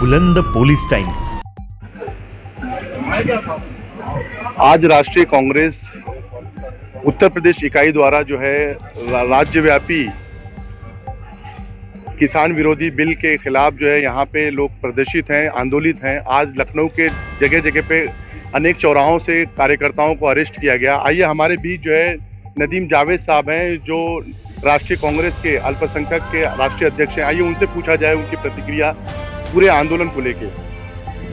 बुलंद police times. आज राष्ट्रीय कांग्रेस उत्तर प्रदेश इकाई द्वारा जो है राज्यव्यापी किसान विरोधी बिल के खिलाफ जो है यहाँ पे लोग प्रदर्शित हैं, आंदोलित हैं। आज लखनऊ के जगह जगह पे अनेक चौराहों से कार्यकर्ताओं को अरेस्ट किया गया। आइए हमारे बीच जो है नदीम जावेद साहब हैं, जो राष्ट्रीय कांग्रेस के अल्पसंख्यक के राष्ट्रीय अध्यक्ष हैं। आइए उनसे पूछा जाए उनकी प्रतिक्रिया पूरे आंदोलन को लेके।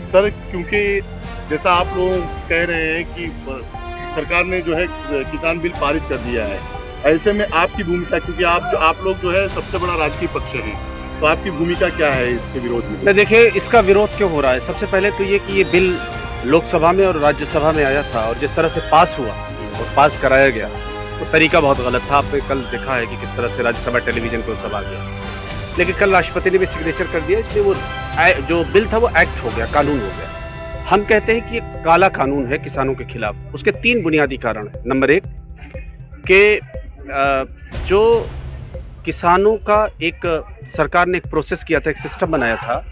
सर, क्योंकि जैसा आप लोग कह रहे हैं कि सरकार ने जो है किसान बिल पारित कर दिया है, ऐसे में आपकी भूमिका, क्योंकि आप लोग जो है सबसे बड़ा राजकीय पक्ष है, तो आपकी भूमिका क्या है इसके विरोध में? देखिए, इसका विरोध क्यों हो रहा है? सबसे पहले तो ये कि ये बिल लोकसभा में और राज्यसभा में आया था और जिस तरह से पास हुआ और पास कराया गया वो तरीका बहुत गलत था। आपने कल देखा है कि किस तरह से राज्यसभा टेलीविजन को सब आ गया, लेकिन कल राष्ट्रपति ने भी सिग्नेचर कर दिया, इसलिए वो जो बिल था वो एक्ट हो गया, कानून हो गया। हम कहते हैं कि ये काला कानून है किसानों के खिलाफ। उसके 3 बुनियादी कारण है। नंबर 1 कि जो किसानों का एक सरकार ने एक प्रोसेस किया था, एक सिस्टम बनाया था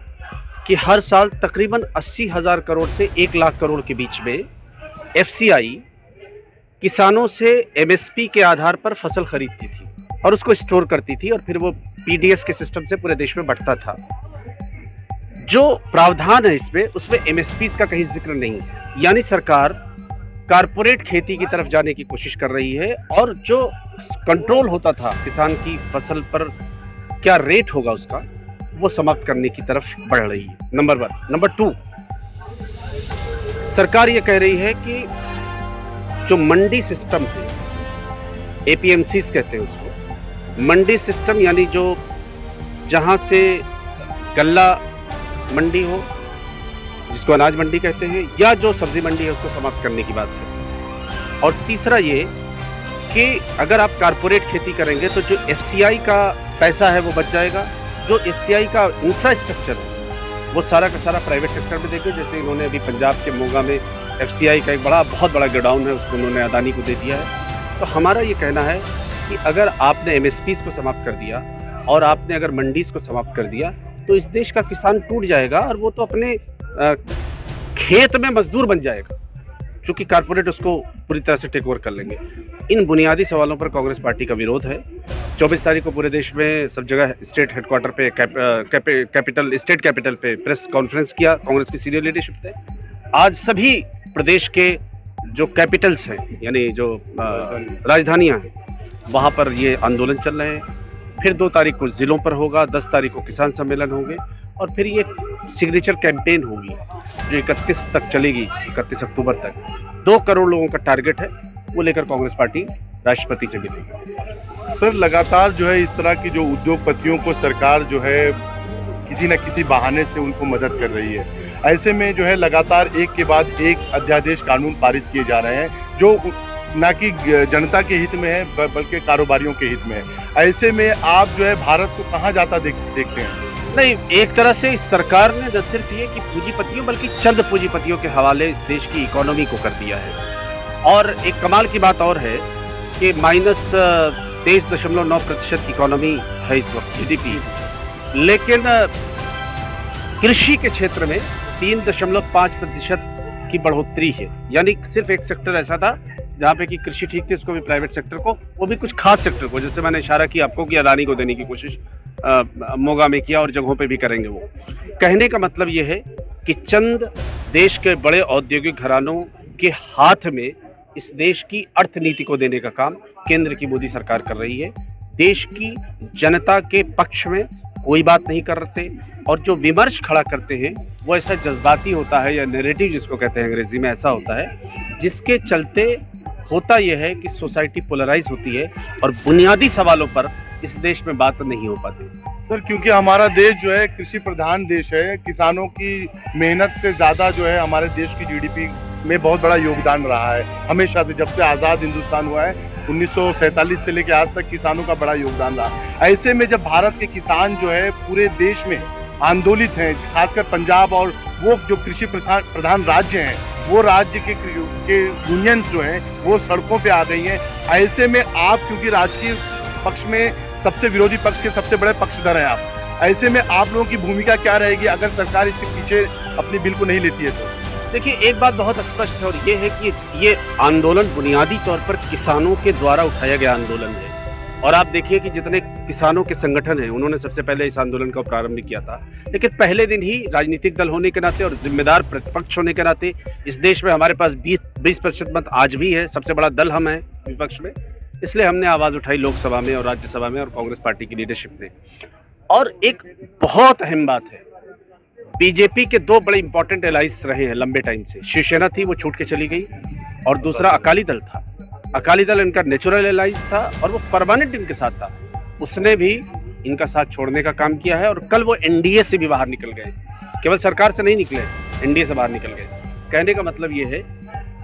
कि हर साल तकरीबन 80,000 करोड़ से 1 लाख करोड़ के बीच में FCI किसानों से MSP के आधार पर फसल खरीदती थी और उसको स्टोर करती थी और फिर वो PDS के सिस्टम से पूरे देश में बढ़ता था। जो प्रावधान है इसमें, उसमें MSPs का कहीं जिक्र नहीं है। यानी सरकार कारपोरेट खेती की तरफ जाने की कोशिश कर रही है और जो कंट्रोल होता था किसान की फसल पर क्या रेट होगा उसका, वो समाप्त करने की तरफ बढ़ रही है। नंबर 1। नंबर 2, सरकार ये कह रही है कि जो मंडी सिस्टम है, APMCs कहते हैं उसको, मंडी सिस्टम यानी जो जहां से गल्ला मंडी हो, जिसको अनाज मंडी कहते हैं, या जो सब्जी मंडी है, उसको समाप्त करने की बात है। और तीसरा ये कि अगर आप कारपोरेट खेती करेंगे तो जो FCI का पैसा है वो बच जाएगा। जो FCI का इंफ्रास्ट्रक्चर है वो सारा का सारा प्राइवेट सेक्टर में देखे। जैसे इन्होंने अभी पंजाब के मोगा में FCI का एक बहुत बड़ा गोडाउन है, उसको उन्होंने अदानी को दे दिया है। तो हमारा ये कहना है कि अगर आपने MSPs को समाप्त कर दिया और आपने अगर मंडीज को समाप्त कर दिया तो इस देश का किसान टूट जाएगा और वो तो अपने खेत में मजदूर बन जाएगा, क्योंकि कारपोरेट उसको पूरी तरह से टेक ओवर कर लेंगे। इन बुनियादी सवालों पर कांग्रेस पार्टी का विरोध है। 24 तारीख को पूरे देश में सब जगह स्टेट हेडक्वार्टर पे स्टेट कैपिटल पे प्रेस कॉन्फ्रेंस किया कांग्रेस की सीनियर लीडरशिप ने। आज सभी प्रदेश के जो कैपिटल्स हैं, यानी जो राजधानियां हैं, वहां पर ये आंदोलन चल रहे हैं। फिर 2 तारीख को जिलों पर होगा, 10 तारीख को किसान सम्मेलन होंगे और फिर ये सिग्नेचर कैंपेन होगी जो 31 तक चलेगी, 31 अक्टूबर तक। 2 करोड़ लोगों का टारगेट है, वो लेकर कांग्रेस पार्टी राष्ट्रपति से मिलेगी। सर, लगातार जो है इस तरह की जो उद्योगपतियों को सरकार जो है किसी न किसी बहाने से उनको मदद कर रही है। ऐसे में जो है लगातार एक के बाद एक अध्यादेश कानून पारित किए जा रहे हैं जो ना कि जनता के हित में है बल्कि कारोबारियों के हित में है। ऐसे में आप जो है भारत को कहाँ जाता देखते हैं? नहीं, एक तरह से इस सरकार ने न सिर्फ ये कि पूंजीपतियों बल्कि चंद पूंजीपतियों के हवाले इस देश की इकोनॉमी को कर दिया है। और एक कमाल की बात और है कि -23.9% इकोनॉमी है इस वक्त GDP, लेकिन कृषि के क्षेत्र में 3.5% की बढ़ोतरी है। यानी सिर्फ एक सेक्टर ऐसा था जहाँ पे कि कृषि ठीक थी, उसको भी प्राइवेट सेक्टर को, वो भी कुछ खास सेक्टर को, जैसे मैंने इशारा किया आपको कि अदानी को देने की कोशिश मोगा में किया और जगहों पे भी करेंगे। वो कहने का मतलब ये है कि चंद देश के बड़े औद्योगिक घरानों के हाथ में इस देश की अर्थनीति को देने का काम केंद्र की मोदी सरकार कर रही है। देश की जनता के पक्ष में कोई बात नहीं करते और जो विमर्श खड़ा करते हैं वो ऐसा जज्बाती होता है, या नैरेटिव जिसको कहते हैं अंग्रेजी में, ऐसा होता है जिसके चलते होता यह है कि सोसाइटी पोलराइज होती है और बुनियादी सवालों पर इस देश में बात नहीं हो पाती। सर, क्योंकि हमारा देश जो है कृषि प्रधान देश है, किसानों की मेहनत से ज्यादा जो है हमारे देश की GDP में बहुत बड़ा योगदान रहा है। हमेशा से, जब से आजाद हिंदुस्तान हुआ है 1947 से लेकर आज तक किसानों का बड़ा योगदान रहा। ऐसे में जब भारत के किसान जो है पूरे देश में आंदोलित हैं, खासकर पंजाब और वो जो कृषि प्रधान राज्य हैं, वो राज्य के यूनियंस जो हैं वो सड़कों पे आ गई हैं। ऐसे में आप, क्योंकि राजकीय पक्ष में सबसे विरोधी पक्ष के सबसे बड़े पक्षधर हैं आप, ऐसे में आप लोगों की भूमिका क्या रहेगी अगर सरकार इसके पीछे अपनी बिल को नहीं लेती है तो? देखिए, एक बात बहुत स्पष्ट है और ये है कि ये आंदोलन बुनियादी तौर पर किसानों के द्वारा उठाया गया आंदोलन है। और आप देखिए कि जितने किसानों के संगठन हैं उन्होंने सबसे पहले इस आंदोलन का प्रारंभ किया था, लेकिन पहले दिन ही राजनीतिक दल होने के नाते और जिम्मेदार प्रतिपक्ष होने के नाते इस देश में हमारे पास 20% मत आज भी है, सबसे बड़ा दल हम हैं विपक्ष में, इसलिए हमने आवाज उठाई लोकसभा में और राज्यसभा में और कांग्रेस पार्टी की लीडरशिप ने। और एक बहुत अहम बात है, बीजेपी के दो बड़े इंपॉर्टेंट एलाइज रहे हैं लंबे टाइम से। शिवसेना थी, वो छूट के चली गई, और दूसरा अकाली दल था। अकाली दल इनका नेचुरल एलाइज था और वो परमानेंट इनके साथ था, उसने भी इनका साथ छोड़ने का काम किया है और कल वो एनडीए से भी बाहर निकल गए। केवल सरकार से नहीं निकले, एनडीए से बाहर निकल गए। कहने का मतलब ये है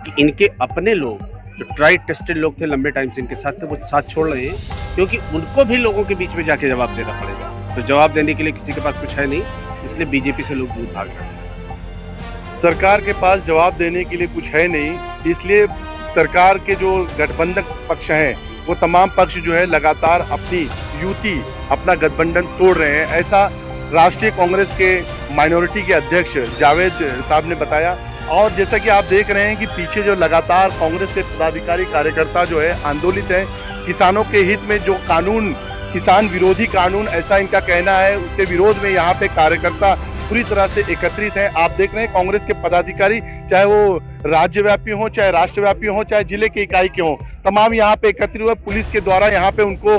कि इनके अपने लोग जो ट्राइड टेस्टेड लोग थे लंबे टाइम से इनके साथ थे, वो साथ छोड़ रहे हैं, क्योंकि उनको भी लोगों के बीच में जाके जवाब देना पड़ेगा। तो जवाब देने के लिए किसी के पास कुछ है नहीं, इसलिए बीजेपी से लोग दूर भाग रहे हैं। सरकार के पास जवाब देने के लिए कुछ है नहीं, इसलिए सरकार के जो गठबंधन पक्ष हैं वो तमाम पक्ष जो है लगातार अपनी युति, अपना गठबंधन तोड़ रहे हैं। ऐसा राष्ट्रीय कांग्रेस के माइनॉरिटी के अध्यक्ष जावेद साहब ने बताया। और जैसा कि आप देख रहे हैं कि पीछे जो लगातार कांग्रेस के पदाधिकारी कार्यकर्ता जो है आंदोलित हैं, किसानों के हित में जो कानून, किसान विरोधी कानून ऐसा इनका कहना है, उसके विरोध में यहाँ पे कार्यकर्ता पूरी तरह से एकत्रित हैं। आप देख रहे हैं कांग्रेस के पदाधिकारी, चाहे वो राज्यव्यापी हो, चाहे राष्ट्रव्यापी हो, चाहे जिले के इकाई के हो, तमाम यहाँ पे एकत्रित हुए। पुलिस के द्वारा यहाँ पे उनको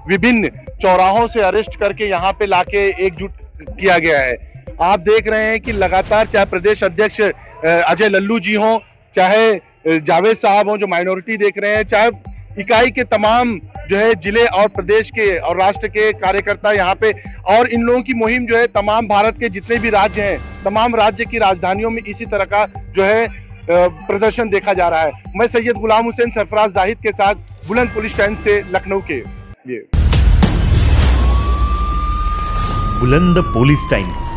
विभिन्न चौराहों से अरेस्ट करके यहाँ पे लाके एकजुट किया गया है। आप देख रहे हैं कि लगातार चाहे प्रदेश अध्यक्ष अजय लल्लू जी हों, चाहे जावेद साहब हों जो माइनॉरिटी देख रहे हैं, चाहे इकाई के तमाम जो है जिले और प्रदेश के और राष्ट्र के कार्यकर्ता यहाँ पे, और इन लोगों की मुहिम जो है तमाम भारत के जितने भी राज्य हैं, तमाम राज्य की राजधानियों में इसी तरह का जो है प्रदर्शन देखा जा रहा है। मैं सैयद गुलाम हुसैन सरफराज जाहिद के साथ बुलंद पुलिस टाइम्स से लखनऊ के लिए। बुलंद पुलिस टाइम्स।